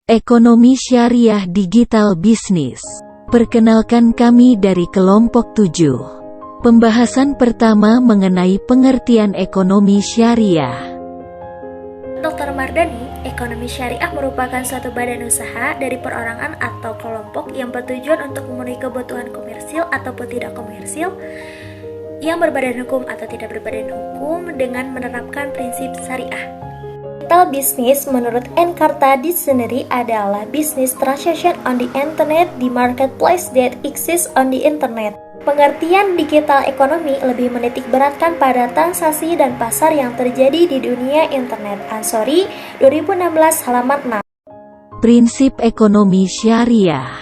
Ekonomi Syariah Digital Business. Perkenalkan kami dari kelompok 7. Pembahasan pertama mengenai pengertian ekonomi syariah. Dr. Mardani, ekonomi syariah merupakan suatu badan usaha dari perorangan atau kelompok yang bertujuan untuk memenuhi kebutuhan komersil ataupun tidak komersil, yang berbadan hukum atau tidak berbadan hukum dengan menerapkan prinsip syariah. Digital business menurut Encarta Dictionary adalah business transaction on the internet, the marketplace that exists on the internet. Pengertian digital ekonomi lebih menitik beratkan pada transaksi dan pasar yang terjadi di dunia internet. Ansori, 2016 halaman 6. Prinsip ekonomi syariah.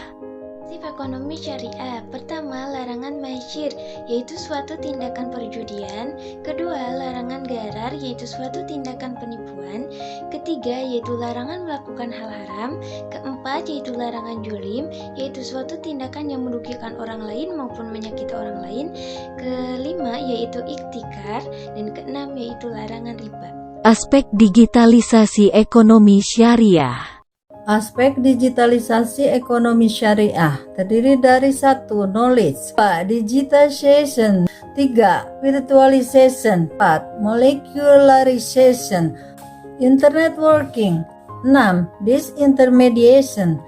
Prinsip ekonomi syariah. Pertama, larangan maisir, yaitu suatu tindakan perjudian. Kedua, larangan gharar, yaitu suatu tindakan penipuan. Ketiga, yaitu larangan melakukan hal haram. Keempat, yaitu larangan julim, yaitu suatu tindakan yang merugikan orang lain maupun menyakiti orang lain. Kelima, yaitu iktikar. Dan keenam, yaitu larangan riba. Aspek digitalisasi ekonomi syariah. Aspek digitalisasi ekonomi syariah terdiri dari 1. Knowledge, 2. Digitization, 3. Virtualization, 4. Molecularization, Internet working, 6. Disintermediation,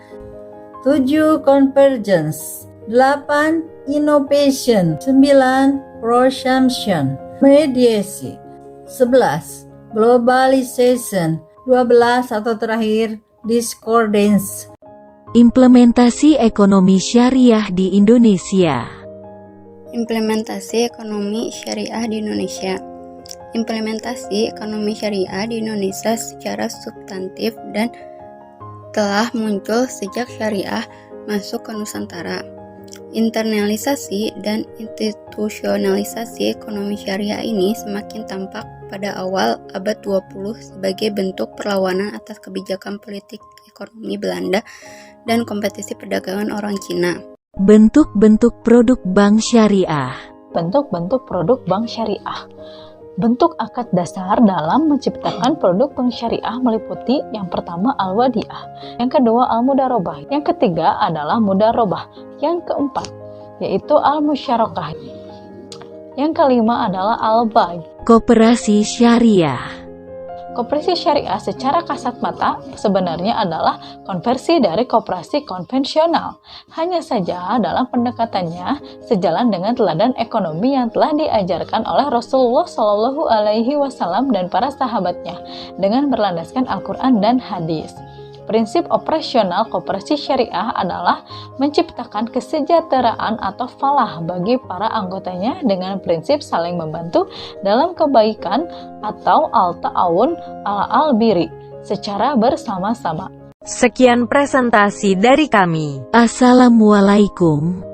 7. Convergence, 8. Innovation, 9. Prosumption, mediasi, 11. Globalization, 12 atau terakhir discordance. Implementasi ekonomi syariah di Indonesia. Implementasi ekonomi syariah di Indonesia. Implementasi ekonomi syariah di Indonesia secara substantif dan telah muncul sejak syariah masuk ke Nusantara. Internalisasi dan institusionalisasi ekonomi syariah ini semakin tampak pada awal abad 20 sebagai bentuk perlawanan atas kebijakan politik ekonomi Belanda dan kompetisi perdagangan orang Cina. Bentuk-bentuk produk bank syariah. Bentuk-bentuk produk bank syariah. Bentuk akad dasar dalam menciptakan produk bank syariah meliputi yang pertama al-wadiah, yang kedua al-mudarobah, yang ketiga adalah mudarobah, yang keempat yaitu al-musyarakah, yang kelima adalah al-bay. Koperasi syariah. Koperasi syariah secara kasat mata sebenarnya adalah konversi dari koperasi konvensional. Hanya saja dalam pendekatannya sejalan dengan teladan ekonomi yang telah diajarkan oleh Rasulullah Shallallahu Alaihi Wasallam dan para sahabatnya dengan berlandaskan Al-Quran dan hadis. Prinsip operasional koperasi syariah adalah menciptakan kesejahteraan atau falah bagi para anggotanya dengan prinsip saling membantu dalam kebaikan atau al-ta'awun ala al-biri secara bersama-sama. Sekian presentasi dari kami. Assalamualaikum.